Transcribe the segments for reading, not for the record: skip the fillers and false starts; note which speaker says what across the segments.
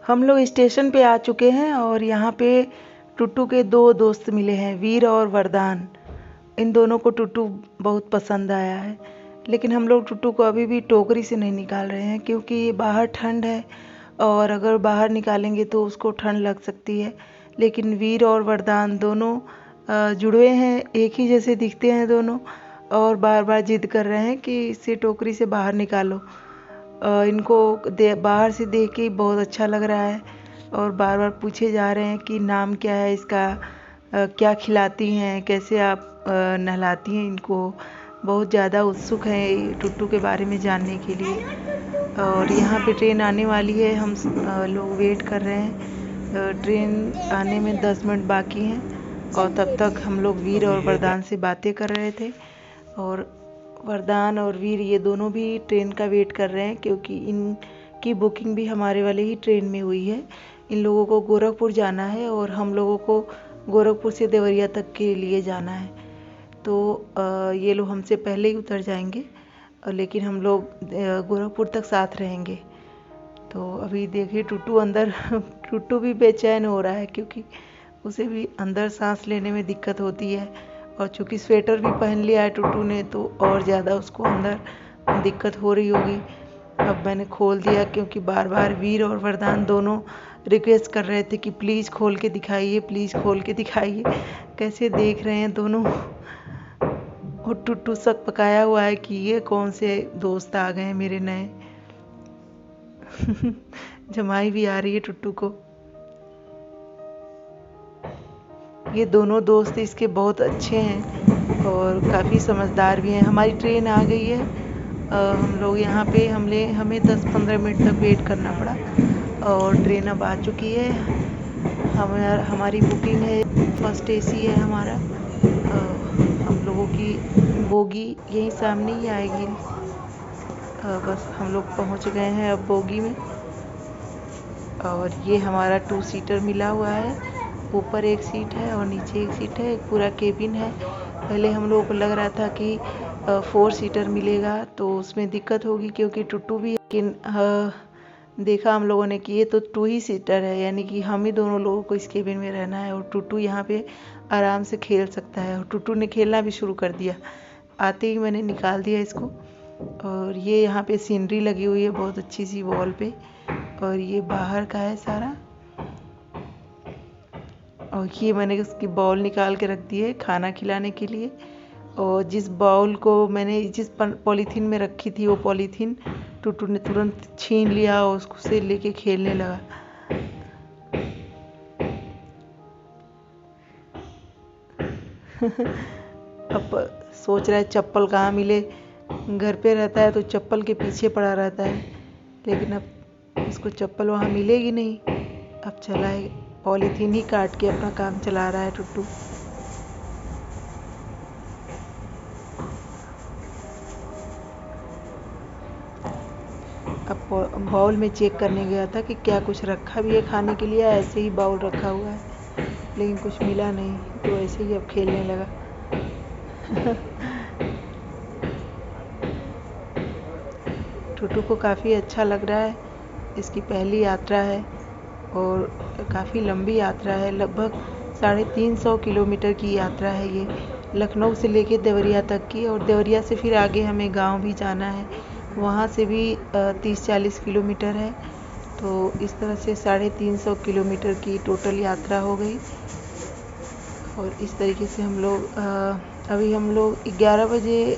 Speaker 1: हम लोग स्टेशन पे आ चुके हैं और यहाँ पे टुट्टू के दो दोस्त मिले हैं, वीर और वरदान। इन दोनों को टुट्टू बहुत पसंद आया है, लेकिन हम लोग टुट्टू को अभी भी टोकरी से नहीं निकाल रहे हैं क्योंकि बाहर ठंड है और अगर बाहर निकालेंगे तो उसको ठंड लग सकती है। लेकिन वीर और वरदान दोनों जुड़वे हैं, एक ही जैसे दिखते हैं दोनों, और बार बार जिद कर रहे हैं कि इसे टोकरी से बाहर निकालो। इनको बाहर से देख के बहुत अच्छा लग रहा है और बार बार पूछे जा रहे हैं कि नाम क्या है इसका, क्या खिलाती हैं, कैसे आप नहलाती हैं इनको। बहुत ज़्यादा उत्सुक हैं टुट्टू के बारे में जानने के लिए। और यहाँ पे ट्रेन आने वाली है, हम लोग वेट कर रहे हैं। ट्रेन आने में 10 मिनट बाकी हैं और तब तक हम लोग वीर और वरदान से बातें कर रहे थे। और वरदान और वीर ये दोनों भी ट्रेन का वेट कर रहे हैं क्योंकि इनकी बुकिंग भी हमारे वाले ही ट्रेन में हुई है। इन लोगों को गोरखपुर जाना है और हम लोगों को गोरखपुर से देवरिया तक के लिए जाना है। तो ये लोग हमसे पहले ही उतर जाएंगे, लेकिन हम लोग गोरखपुर तक साथ रहेंगे। तो अभी देखिए टुट्टू अंदर टुट्टू भी बेचैन हो रहा है क्योंकि उसे भी अंदर सांस लेने में दिक्कत होती है, और चूँकि स्वेटर भी पहन लिया है टुट्टू ने तो और ज़्यादा उसको अंदर दिक्कत हो रही होगी। अब मैंने खोल दिया क्योंकि बार बार वीर और वरदान दोनों रिक्वेस्ट कर रहे थे कि प्लीज़ खोल के दिखाइए, प्लीज़ खोल के दिखाइए। कैसे देख रहे हैं दोनों। और टुट्टू शक पकाया हुआ है कि ये कौन से दोस्त आ गए हैं मेरे नए। जमाई भी आ रही है टुट्टू को। ये दोनों दोस्त इसके बहुत अच्छे हैं और काफ़ी समझदार भी हैं। हमारी ट्रेन आ गई है। हम लोग यहाँ पे हमें 10-15 मिनट तक वेट करना पड़ा और ट्रेन अब आ चुकी है। हमारी बुकिंग है, फर्स्ट एसी है हमारा। हम लोगों की बोगी यहीं सामने ही आएगी। बस हम लोग पहुँच गए हैं अब बोगी में। और ये हमारा 2 सीटर मिला हुआ है, ऊपर एक सीट है और नीचे एक सीट है, एक पूरा केबिन है। पहले हम लोगों को लग रहा था कि 4 सीटर मिलेगा तो उसमें दिक्कत होगी क्योंकि टुट्टू भी, लेकिन देखा हम लोगों ने कि ये तो 2 ही सीटर है, यानी कि हम ही दोनों लोगों को इस केबिन में रहना है और टुट्टू यहाँ पे आराम से खेल सकता है। और टुट्टू ने खेलना भी शुरू कर दिया, आते ही मैंने निकाल दिया इसको। और ये यहाँ पे सीनरी लगी हुई है बहुत अच्छी सी वॉल पे, और ये बाहर का है सारा। और ये मैंने उसकी बाउल निकाल के रख दी है खाना खिलाने के लिए। और जिस बाउल को मैंने जिस पॉलीथीन में रखी थी वो पॉलीथीन टुट्टू ने तुरंत छीन लिया और उसको से लेके खेलने लगा। अब सोच रहा है चप्पल कहाँ मिले, घर पे रहता है तो चप्पल के पीछे पड़ा रहता है, लेकिन अब उसको चप्पल वहाँ मिलेगी नहीं। अब चला है पॉलीथीन ही काट के अपना काम चला रहा है टुट्टू। अब बाउल में चेक करने गया था कि क्या कुछ रखा भी है खाने के लिए, ऐसे ही बाउल रखा हुआ है, लेकिन कुछ मिला नहीं तो ऐसे ही अब खेलने लगा। टुट्टू को काफ़ी अच्छा लग रहा है। इसकी पहली यात्रा है और काफ़ी लंबी यात्रा है, लगभग 350 किलोमीटर की यात्रा है ये, लखनऊ से लेके देवरिया तक की। और देवरिया से फिर आगे हमें गांव भी जाना है, वहाँ से भी 30-40 किलोमीटर है। तो इस तरह से 350 किलोमीटर की टोटल यात्रा हो गई। और इस तरीके से हम लोग अभी हम लोग 11 बजे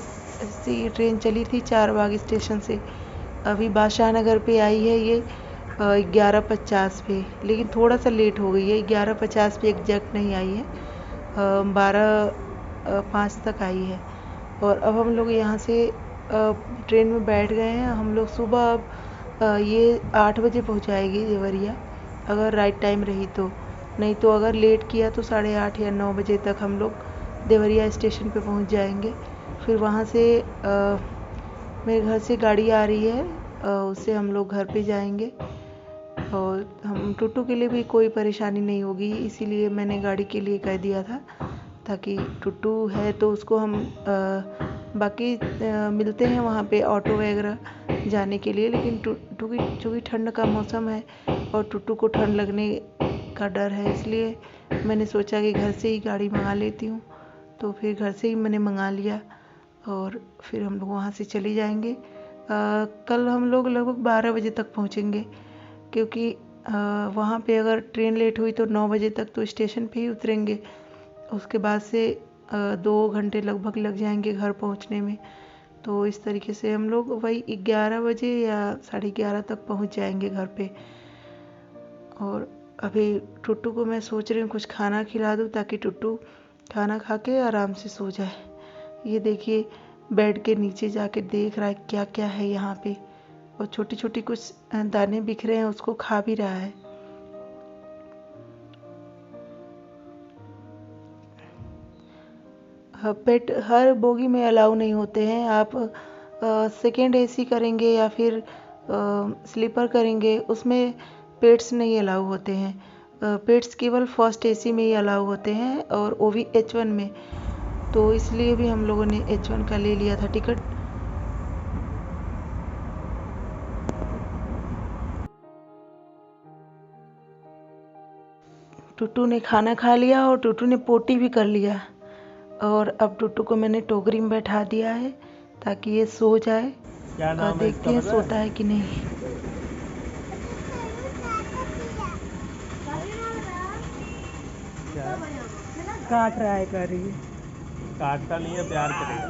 Speaker 1: से ये ट्रेन चली थी 4 बाग स्टेशन से, अभी बादशाह नगर पे आई है ये 11:50 पे, लेकिन थोड़ा सा लेट हो गई है। 11:50 पे एग्जैक्ट नहीं आई है, 12:05 तक आई है। और अब हम लोग यहाँ से ट्रेन में बैठ गए हैं। हम लोग सुबह अब ये 8 बजे पहुँचाएगी देवरिया, अगर राइट टाइम रही तो। नहीं तो अगर लेट किया तो 8:30 या 9 बजे तक हम लोग देवरिया स्टेशन पे पहुँच जाएंगे। फिर वहाँ से मेरे घर से गाड़ी आ रही है, उससे हम लोग घर पे जाएंगे। और हम टुट्टू के लिए भी कोई परेशानी नहीं होगी, इसीलिए मैंने गाड़ी के लिए कह दिया था। ताकि टुट्टू है तो उसको हम बाकी मिलते हैं वहाँ पे ऑटो वगैरह जाने के लिए, लेकिन टुट्टू की चूँकि ठंड का मौसम है और टुट्टू को ठंड लगने का डर है, इसलिए मैंने सोचा कि घर से ही गाड़ी मंगा लेती हूँ। तो फिर घर से ही मैंने मंगा लिया और फिर हम लोग वहाँ से चले जाएंगे। कल हम लोग लगभग 12 बजे तक पहुँचेंगे, क्योंकि वहाँ पे अगर ट्रेन लेट हुई तो 9 बजे तक तो स्टेशन पे ही उतरेंगे। उसके बाद से 2 घंटे लगभग लग जाएंगे घर पहुँचने में। तो इस तरीके से हम लोग वही 11 बजे या 11:30 तक पहुँच जाएंगे घर पे। और अभी टुट्टू को मैं सोच रही हूँ कुछ खाना खिला दूँ ताकि टुट्टू खाना खा के आराम से सो जाए। ये देखिए बेड के नीचे जाके देख रहा है क्या क्या है यहाँ पे, और छोटी छोटी कुछ दाने बिखरे हैं उसको खा भी रहा है। पेट हर बोगी में अलाउ नहीं होते हैं। आप सेकेंड एसी करेंगे या फिर स्लीपर करेंगे उसमें पेट्स नहीं अलाउ होते हैं। पेट्स केवल फर्स्ट एसी में ही अलाउ होते हैं, और वो भी H1 में। तो इसलिए भी हम लोगों ने H1 का ले लिया था टिकट। टुट्टू ने खाना खा लिया और टुट्टू ने पोटी भी कर लिया, और अब टुट्टू को मैंने टोकरी में बैठा दिया है ताकि ये सो जाए। और देखते हैं सोता है कि नहीं।
Speaker 2: काट रहा है, कर रही है।
Speaker 3: काटता नहीं है, प्यार करेगा।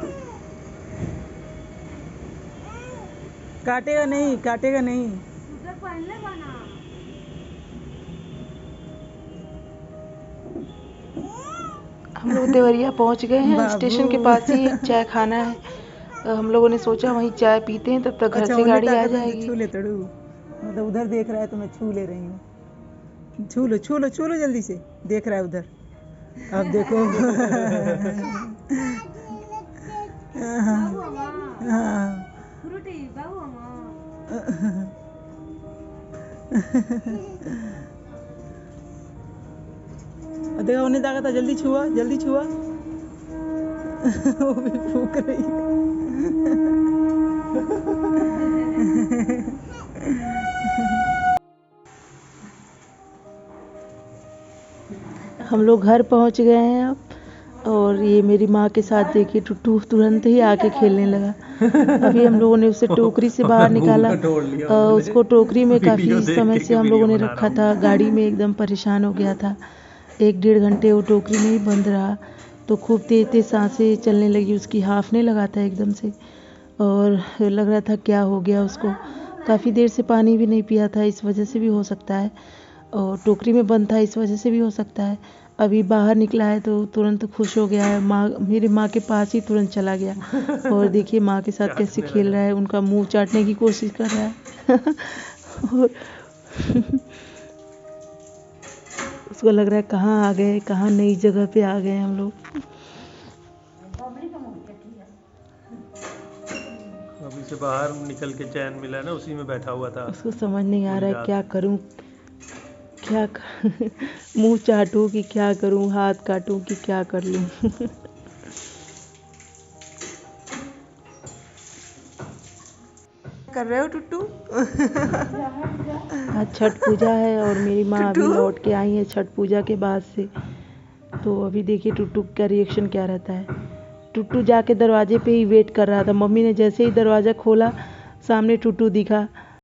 Speaker 2: काटेगा नहीं, काटेगा नहीं।
Speaker 1: हम लोग देवरिया पहुंच गए हैं। स्टेशन के पास ही चाय खाना है। हम लोगों ने सोचा वहीं चाय पीते हैं, तब तक घर से गाड़ी आ जाएगी।
Speaker 2: छू ले तड़ू, मतलब उधर देख रहा है तो मैं छू ले रही हूँ। छू लो छू लो छू लो, जल्दी से देख रहा है उधर। अब देखो देखो उन्हें दागा था, जल्दी छुआ जल्दी छुआ। वो भी फूक रही
Speaker 1: हम लोग घर पहुंच गए हैं अब, और ये मेरी माँ के साथ देखिए टुट्टू तुरंत ही आके खेलने लगा। अभी हम लोगों ने उसे टोकरी से बाहर निकाला। उसको टोकरी में काफ़ी समय से हम लोगों ने रखा था, गाड़ी में एकदम परेशान हो गया था। 1-1.5 घंटे वो टोकरी में ही बंद रहा, तो खूब तेज तेज सांसें चलने लगी उसकी, हाफने लगा था एकदम से, और लग रहा था क्या हो गया उसको। काफ़ी देर से पानी भी नहीं पिया था, इस वजह से भी हो सकता है, और टोकरी में बंद था इस वजह से भी हो सकता है। अभी बाहर निकला है तो तुरंत खुश हो गया है। मेरी माँ के पास ही तुरंत चला गया, और देखिए माँ के साथ कैसे खेल रहा है, उनका मुंह चाटने की कोशिश कर रहा है। और उसको लग रहा है कहाँ आ गए, कहाँ नई जगह पे आ गए हम लोग।
Speaker 3: अभी से बाहर निकल के चैन मिला ना, उसी में बैठा हुआ था।
Speaker 1: उसको समझ नहीं आ रहा है क्या करूं, मुंह चाटूं कि क्या करूं, हाथ काटूं कि क्या कर लूं।
Speaker 2: कर रहे हो टुट्टू?
Speaker 1: आज छठ पूजा है और मेरी माँ अभी लौट के आई है छठ पूजा के बाद से। तो अभी देखिए टुट्टू का रिएक्शन क्या रहता है। टुट्टू जाके दरवाजे पे ही वेट कर रहा था। मम्मी ने जैसे ही दरवाज़ा खोला, सामने टुट्टू दिखा,